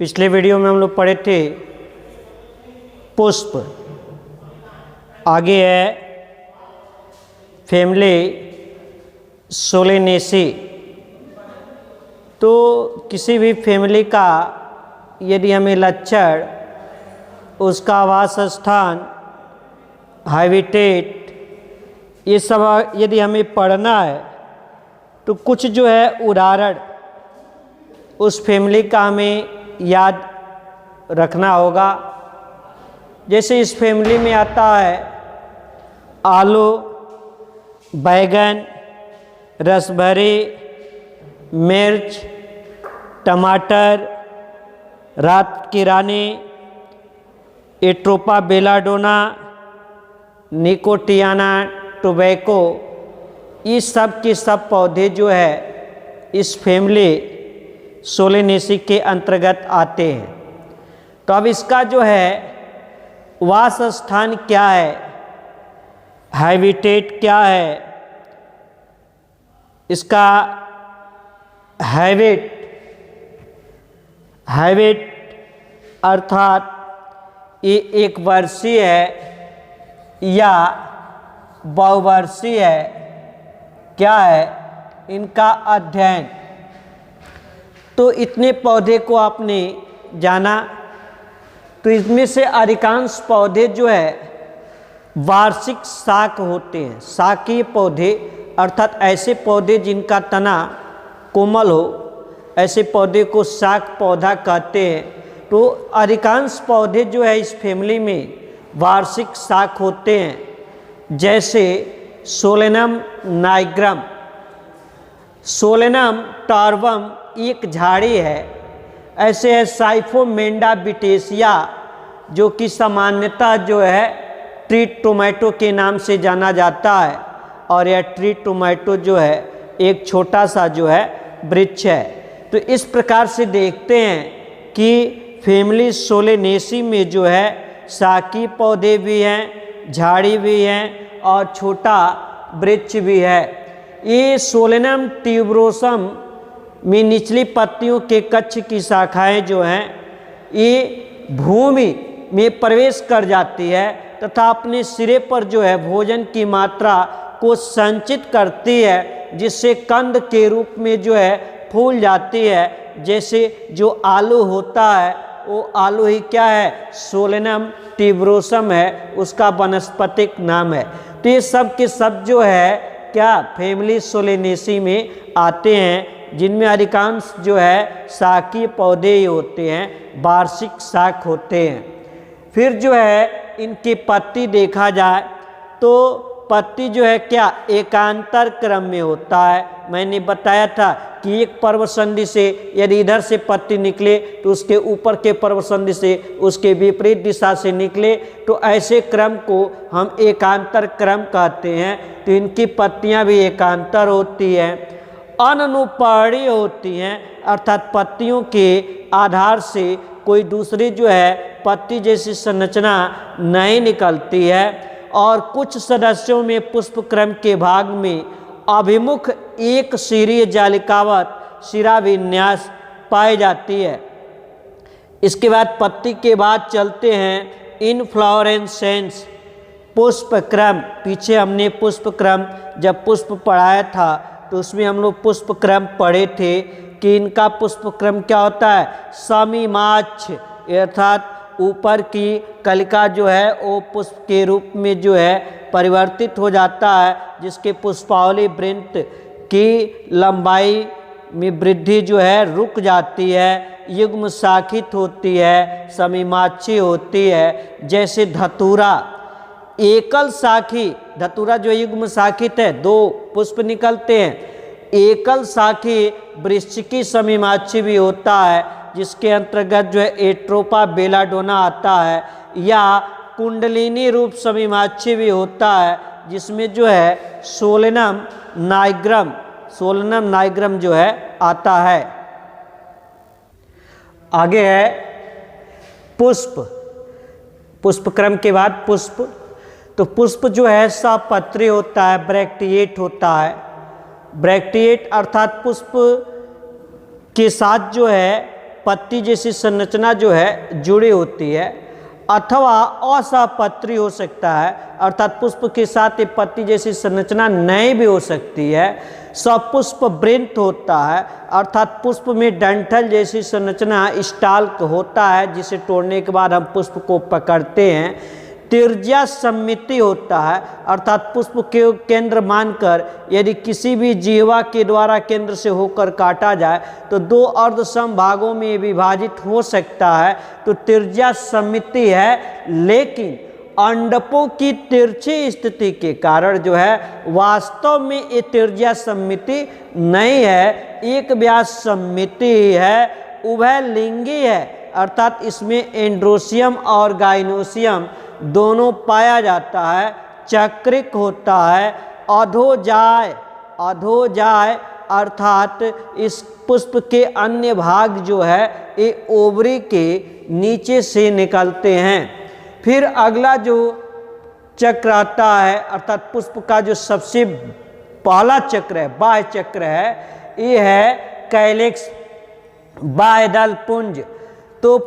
पिछले वीडियो में हम लोग पढ़े थे पुष्प, आगे है फैमिली सोलेनेसी। तो किसी भी फैमिली का यदि हमें लक्षण, उसका आवास स्थान, हैबिटेट, ये सब यदि हमें पढ़ना है तो कुछ जो है उदाहरण उस फैमिली का हमें याद रखना होगा। जैसे इस फैमिली में आता है आलू, बैगन, रसभरी, मिर्च, टमाटर, रात की रानी, एट्रोपा बेलाडोना, निकोटियाना, टोबैको, ये सब के सब पौधे जो है इस फैमिली सोलेनेसी के अंतर्गत आते हैं। तो अब इसका जो है वास स्थान क्या है, हैबिटेट क्या है, इसका हैबिट अर्थात ये एक वर्षीय है या बहुवर्षीय है, क्या है इनका अध्ययन। तो इतने पौधे को आपने जाना। तो इसमें से अधिकांश पौधे जो है वार्षिक शाक होते हैं। शाकीय पौधे अर्थात ऐसे पौधे जिनका तना कोमल हो, ऐसे पौधे को शाक पौधा कहते हैं। तो अधिकांश पौधे जो है इस फैमिली में वार्षिक शाक होते हैं। जैसे सोलेनम नाइग्रम, सोलेनम टार्वम एक झाड़ी है। ऐसे है साइफोमेंडा बिटेसिया, जो कि सामान्यतः जो है ट्री टोमेटो के नाम से जाना जाता है। और यह ट्री टोमेटो जो है एक छोटा सा जो है वृक्ष है। तो इस प्रकार से देखते हैं कि फैमिली सोलेनेसी में जो है शाकीय पौधे भी हैं, झाड़ी भी हैं और छोटा वृक्ष भी है। ये सोलेनम ट्यूबरोसम में निचली पत्तियों के कक्ष की शाखाएं जो हैं ये भूमि में प्रवेश कर जाती है तथा अपने सिरे पर जो है भोजन की मात्रा को संचित करती है, जिससे कंद के रूप में जो है फूल जाती है। जैसे जो आलू होता है वो आलू ही क्या है, सोलेनम ट्यूबरोसम है, उसका वनस्पतिक नाम है। तो ये सब के सब जो है क्या फैमिली सोलेनेसी में आते हैं, जिनमें अधिकांश जो है शाकीय पौधे ही होते हैं, वार्षिक शाक होते हैं। फिर जो है इनकी पत्ती देखा जाए तो पत्ती जो है क्या एकांतर क्रम में होता है। मैंने बताया था कि एक पर्वसंधि से यदि इधर से पत्ती निकले तो उसके ऊपर के पर्वसंधि से उसके विपरीत दिशा से निकले, तो ऐसे क्रम को हम एकांतर क्रम कहते हैं। तो इनकी पत्तियां भी एकांतर होती हैं, अननुपर्णीय होती हैं, अर्थात पत्तियों के आधार से कोई दूसरी जो है पत्ती जैसी संरचना नहीं निकलती है। और कुछ सदस्यों में पुष्पक्रम के भाग में अभिमुख एक सिरीय जालिकावत शिरा विन्यास पाई जाती है। इसके बाद पत्ती के बाद चलते हैं इनफ्लोरेसेंस, पुष्पक्रम। पीछे हमने पुष्पक्रम जब पुष्प पढ़ाया था तो उसमें हम लोग पुष्पक्रम पढ़े थे कि इनका पुष्पक्रम क्या होता है, समीमाच्छ, अर्थात ऊपर की कलिका जो है वो पुष्प के रूप में जो है परिवर्तित हो जाता है, जिसके पुष्पावली वृंत की लंबाई में वृद्धि जो है रुक जाती है, युग्म शाखित होती है, समीमाच्छी होती है। जैसे धतूरा एकल शाखी, धतूरा जो युग्म शाखित है, दो पुष्प निकलते हैं। एकल शाखी वृश्चिकी समीमाच्छी भी होता है, जिसके अंतर्गत जो है एट्रोपा बेलाडोना आता है, या कुंडलिनी रूप समीमाच्छी भी होता है, जिसमें जो है सोलेनम नाइग्रम जो है आता है। आगे है पुष्प, पुष्पक्रम के बाद पुष्प। तो पुष्प जो है सपत्री होता है, ब्रैक्टिएट होता है। ब्रैक्टिएट अर्थात पुष्प के साथ जो है पत्ती जैसी संरचना जो है जुड़ी होती है, अथवा असहपत्री हो सकता है, अर्थात पुष्प के साथ ये पत्ती जैसी संरचना नहीं भी हो सकती है। सपुष्प वृंत होता है, अर्थात पुष्प में डंठल जैसी संरचना स्टाल्क होता है, जिसे तोड़ने के बाद हम पुष्प को पकड़ते हैं। तिर्ज्या सम्मिति होता है, अर्थात पुष्प के केंद्र मानकर यदि किसी भी जीवा के द्वारा केंद्र से होकर काटा जाए तो दो अर्ध सम भागों में विभाजित हो सकता है, तो तिर्ज्या सम्मिति है। लेकिन अंडपों की तिरछी स्थिति के कारण जो है वास्तव में ये तिर्ज्या सम्मिति नहीं है, एक व्यास सम्मिति है, उभय लिंगी है, अर्थात इसमें एंड्रोसियम और गाइनोसियम दोनों पाया जाता है। चक्रिक होता है। अधोजाय, अधोजाय अर्थात इस पुष्प के अन्य भाग जो है ये ओवरी के नीचे से निकलते हैं। फिर अगला जो चक्र आता है, अर्थात पुष्प का जो सबसे पहला चक्र है, बाह्य चक्र है, ये है कैलेक्स बाह्यदल पुंज। तो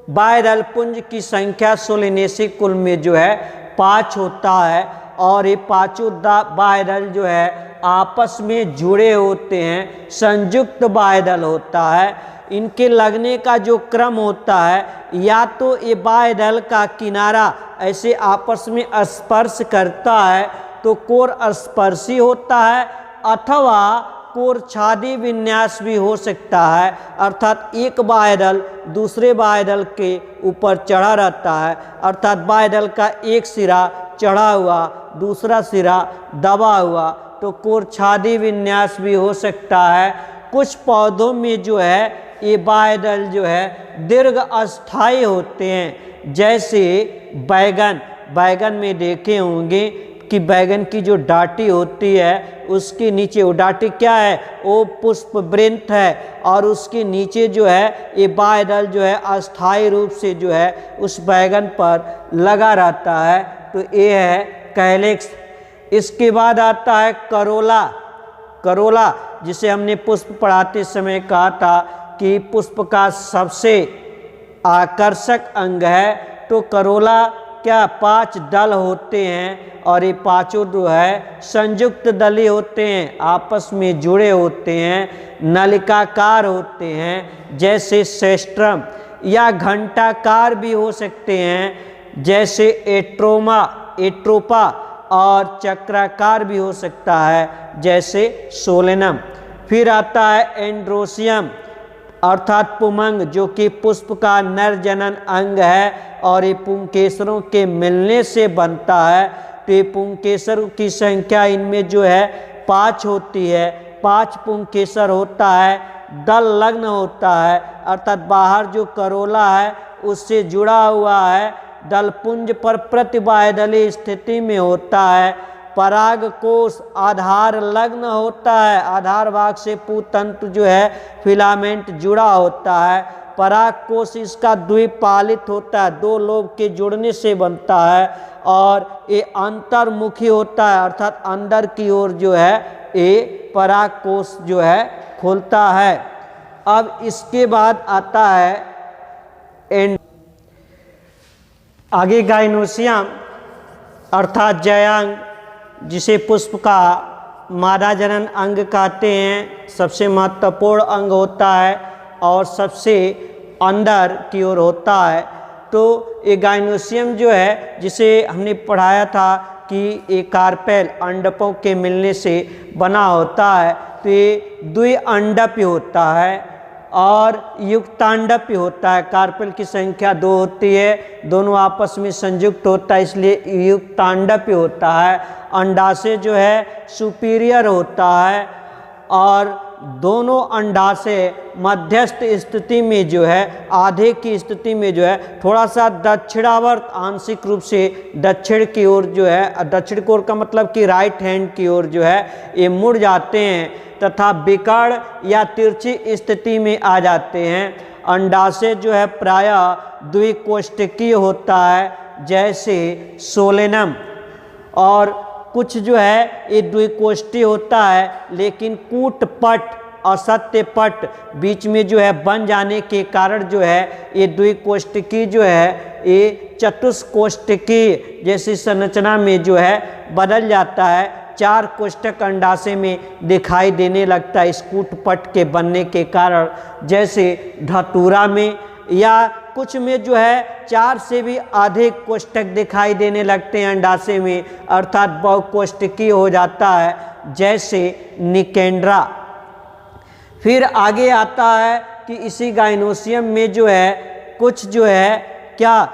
बाह्यदल पुंज की संख्या सोलिनेसी कुल में जो है 5 होता है, और ये पांचों बाह्यदल जो है आपस में जुड़े होते हैं, संयुक्त बाह्यदल होता है। इनके लगने का जो क्रम होता है, या तो ये बाह्यदल का किनारा ऐसे आपस में स्पर्श करता है तो कोर स्पर्शी होता है, अथवा कोर छादी विन्यास भी हो सकता है, अर्थात एक बाह्यदल दूसरे बाह्यदल के ऊपर चढ़ा रहता है, अर्थात बाह्यदल का एक सिरा चढ़ा हुआ दूसरा सिरा दबा हुआ, तो कोर छादी विन्यास भी हो सकता है। कुछ पौधों में जो है ये बाह्यदल जो है दीर्घ अस्थायी होते हैं, जैसे बैगन। बैगन में देखे होंगे कि बैगन की जो डांटी होती है उसके नीचे, वो डांटी क्या है, वो पुष्प वृंत है, और उसके नीचे जो है ये बाह्यदल जो है अस्थायी रूप से जो है उस बैगन पर लगा रहता है, तो ये है कैलेक्स। इसके बाद आता है करोला। करोला जिसे हमने पुष्प पढ़ाते समय कहा था कि पुष्प का सबसे आकर्षक अंग है, तो करोला क्या 5 दल होते हैं, और ये पांचों जो है संयुक्त दली होते हैं, आपस में जुड़े होते हैं, नलिकाकार होते हैं, जैसे सेस्ट्रम, या घंटाकार भी हो सकते हैं जैसे एट्रोमा, एट्रोपा, और चक्राकार भी हो सकता है जैसे सोलेनम। फिर आता है एंड्रोसियम, अर्थात पुमंग, जो कि पुष्प का नर जनन अंग है, और ये पुंकेसरों के मिलने से बनता है। तो ये पुंकेसर की संख्या इनमें जो है 5 होती है, 5 पुंकेसर होता है, दल लग्न होता है, अर्थात बाहर जो करोला है उससे जुड़ा हुआ है, दलपुंज पर प्रतिबाह्यदलीय स्थिति में होता है। पराग कोश आधार लग्न होता है, आधार भाग से पूतंत्र जो है फिलामेंट जुड़ा होता है। पराग कोश इसका द्विपालित होता है, 2 लोब के जुड़ने से बनता है, और ये अंतर्मुखी होता है, अर्थात अंदर की ओर जो है ये पराग कोश जो है खुलता है। अब इसके बाद आता है आगे गाइनोसियम, अर्थात जयांग, जिसे पुष्प का मादा जनन अंग कहते हैं, सबसे महत्वपूर्ण अंग होता है और सबसे अंदर की ओर होता है। तो ये गाइनोसियम जो है, जिसे हमने पढ़ाया था कि ये कार्पेल अंडपों के मिलने से बना होता है, तो ये द्विअंडप्य होता है और युक्तांडप्य होता है। कार्पेल की संख्या 2 होती है, दोनों आपस में संयुक्त होता है, इसलिए युक्तांडप्य होता है। अंडाशय जो है सुपीरियर होता है, और दोनों अंडाशय मध्यस्थ स्थिति में जो है, आधे की स्थिति में जो है थोड़ा सा दक्षिणावर्त, आंशिक रूप से दक्षिण की ओर जो है, दक्षिण की ओर का मतलब कि राइट हैंड की ओर जो है ये मुड़ जाते हैं, तथा विकर्ण या तिरछी स्थिति में आ जाते हैं। अंडाशय जो है प्रायः द्विकोष्ठकीय होता है, जैसे सोलेनम, और कुछ जो है ये द्विकोष्ठी होता है, लेकिन कूटपट असत्य पट बीच में जो है बन जाने के कारण जो है ये द्विकोष्ठकी जो है ये चतुष्कोष्ठकी जैसी संरचना में जो है बदल जाता है। 4 कोष्ठक अंडाशय में दिखाई देने लगता है स्कूट पट के बनने के कारण, जैसे धतूरा में या कुछ में जो है 4 से भी अधिक कोष्ठक दिखाई देने लगते हैं अंडाशय में, अर्थात बहुकोष्ठकीय हो जाता है, जैसे निकेंड्रा। फिर आगे आता है कि इसी गाइनोसियम में जो है कुछ जो है क्या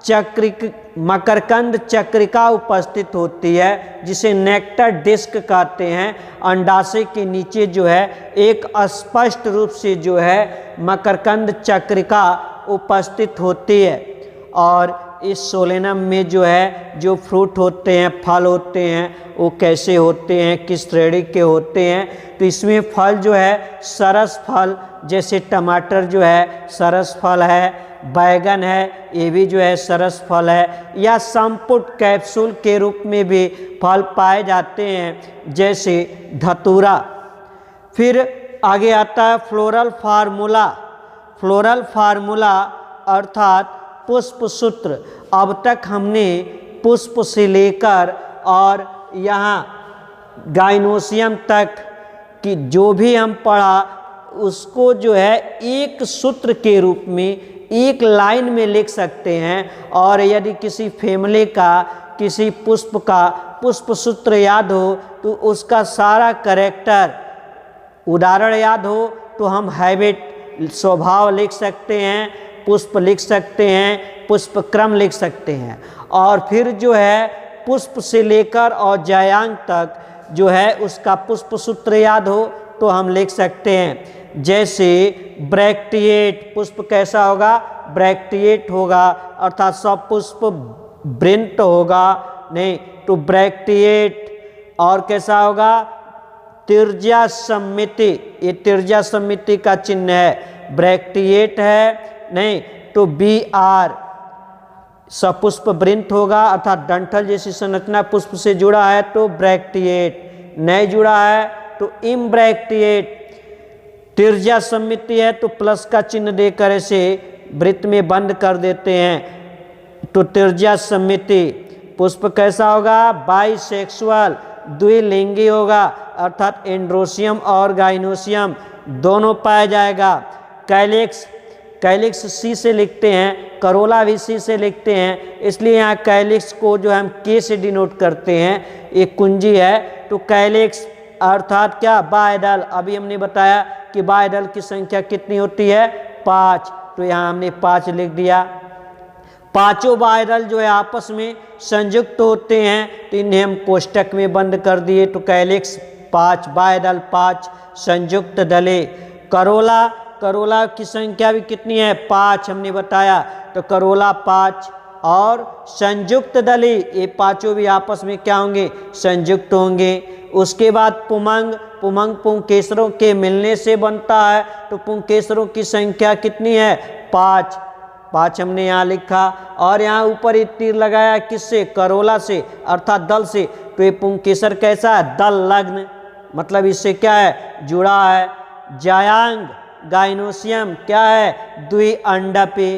चक्रिक मकरकंद चक्रिका उपस्थित होती है, जिसे नेक्टर डिस्क कहते हैं। अंडाशय के नीचे जो है एक स्पष्ट रूप से जो है मकरकंद चक्रिका उपस्थित होती है। और इस सोलेनम में जो है जो फ्रूट होते हैं, फल होते हैं, वो कैसे होते हैं, किस श्रेणी के होते हैं। तो इसमें फल जो है सरस फल, जैसे टमाटर जो है सरस फल है, बैगन है ये भी जो है सरस फल है, या संपुट कैप्सूल के रूप में भी फल पाए जाते हैं, जैसे धतूरा। फिर आगे आता है फ्लोरल फार्मूला। फ्लोरल फार्मूला अर्थात पुष्प सूत्र। अब तक हमने पुष्प से लेकर और यहाँ गाइनोसियम तक कि जो भी हम पढ़ा उसको जो है एक सूत्र के रूप में एक लाइन में लिख सकते हैं। और यदि किसी फैमिली का किसी पुष्प का पुष्प सूत्र याद हो तो उसका सारा कैरेक्टर उदाहरण याद हो तो हम हैबिट स्वभाव लिख सकते हैं, पुष्प लिख सकते हैं, पुष्प क्रम लिख सकते हैं। और फिर जो है पुष्प से लेकर और जयांग तक जो है उसका पुष्प सूत्र याद हो तो हम लिख सकते हैं। जैसे ब्रैक्टिएट पुष्प कैसा होगा, ब्रैक्टिएट होगा, अर्थात सब पुष्प वृंत होगा नहीं तो ब्रैक्टिएट। और कैसा होगा, तिर्जा सम्मिति, ये तिर्जा सम्मिति का चिन्ह है, ब्रैक्टिएट है नहीं तो BR सपुष्प वृंत होगा, अर्थात डंठल जैसी संरचना पुष्प से जुड़ा है तो ब्रैक्टिएट, नहीं जुड़ा है तो इम्ब्रैक्टिएट। तिर्जा सम्मिति है तो प्लस का चिन्ह देकर इसे वृत्त में बंद कर देते हैं तो तिर्जा सम्मिति। पुष्प कैसा होगा, बाइसेक्सुअल, द्विलिंगी होगा, अर्थात एंड्रोसियम और गाइनोसियम दोनों पाया जाएगा। कैलिक्स, कैलिक्स C से लिखते हैं, करोला भी C से लिखते हैं, इसलिए यहाँ कैलिक्स को जो हम K से डिनोट करते हैं, एक कुंजी है तो कैलिक्स अर्थात क्या, बायडल। अभी हमने बताया कि बायडल की संख्या कितनी होती है, 5, तो यहाँ हमने 5 लिख दिया। पांचों बायडल जो है आपस में संयुक्त होते हैं तो इन्हें हम कोष्टक में बंद कर दिए तो कैलिक्स 5, बायडल 5, संयुक्त दले। करोला, करोला की संख्या भी कितनी है, 5 हमने बताया, तो करोला 5 और संयुक्त दली, ये पांचों भी आपस में क्या होंगे, संयुक्त होंगे। उसके बाद पुमंग, पुमंग पुंकेसरों के मिलने से बनता है तो पुंकेसरों की संख्या कितनी है, 5, 5 हमने यहाँ लिखा। और यहाँ ऊपर एक तीर लगाया किससे, करोला से अर्थात दल से, तो ये पुंकेसर कैसा है, दल लग्न, मतलब इससे क्या है, जुड़ा है। जायांग गाइनोसियम क्या है, द्विअंडपी,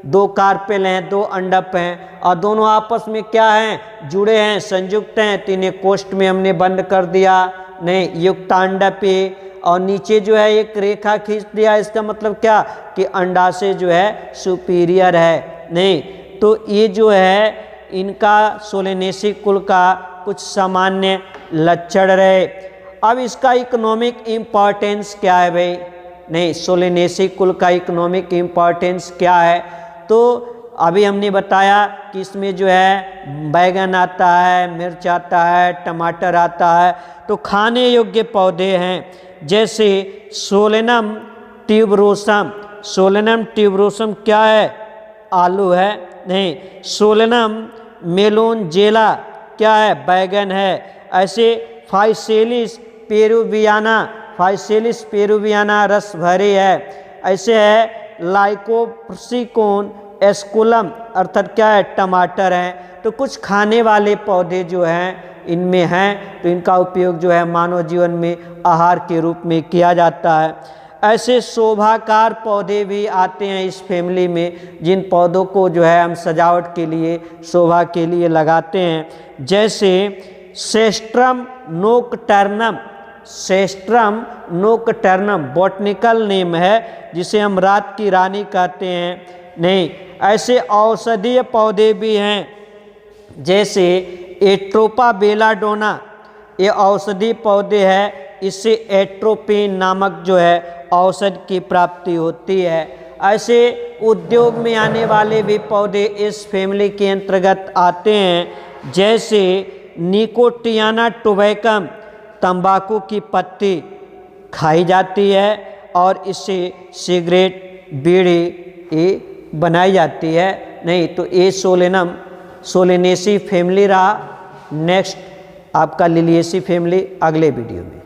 2 कार्पेल हैं, 2 अंडप हैं और दोनों आपस में क्या हैं, जुड़े हैं, संयुक्त हैं, तो इन्हें कोष्ठ में हमने बंद कर दिया, नहीं युक्तांडपी। और नीचे जो है एक रेखा खींच दिया, इसका मतलब क्या कि अंडाशय जो है सुपीरियर है, नहीं तो ये जो है इनका सोलेनेसी कुल का कुछ सामान्य लक्षण रहे। अब इसका इकोनॉमिक इम्पॉर्टेंस क्या है भाई, नहीं सोलेनेसी कुल का इकोनॉमिक इम्पॉर्टेंस क्या है, तो अभी हमने बताया कि इसमें जो है बैगन आता है, मिर्च आता है, टमाटर आता है, तो खाने योग्य पौधे हैं। जैसे सोलेनम ट्यूबरोसम, सोलेनम ट्यूबरोसम क्या है, आलू है, नहीं सोलेनम मेलोनजेला क्या है, बैगन है। ऐसे फाइसेलिस पेरुवियाना, फाइसेलिस पेरुवियाना रस भरी है। ऐसे है लाइकोप्सिकोन एस्कुलम अर्थात क्या है, टमाटर हैं। तो कुछ खाने वाले पौधे जो हैं इनमें हैं, तो इनका उपयोग जो है मानव जीवन में आहार के रूप में किया जाता है। ऐसे शोभाकार पौधे भी आते हैं इस फैमिली में, जिन पौधों को जो है हम सजावट के लिए, शोभा के लिए लगाते हैं, जैसे सेस्ट्रम नोक्टर्नम। सेस्ट्रम नोक्टर्नम बॉटनिकल नेम है, जिसे हम रात की रानी कहते हैं। नहीं, ऐसे औषधीय पौधे भी हैं, जैसे एट्रोपा बेलाडोना, ये औषधि पौधे हैं, इससे एट्रोपिन नामक जो है औषध की प्राप्ति होती है। ऐसे उद्योग में आने वाले भी पौधे इस फैमिली के अंतर्गत आते हैं, जैसे निकोटियाना टोबैकम, तंबाकू की पत्ती खाई जाती है और इससे सिगरेट, बीड़ी ये बनाई जाती है। नहीं तो ये सोलेनेसी फैमिली रहा। नेक्स्ट आपका लिलिएसी फैमिली अगले वीडियो में।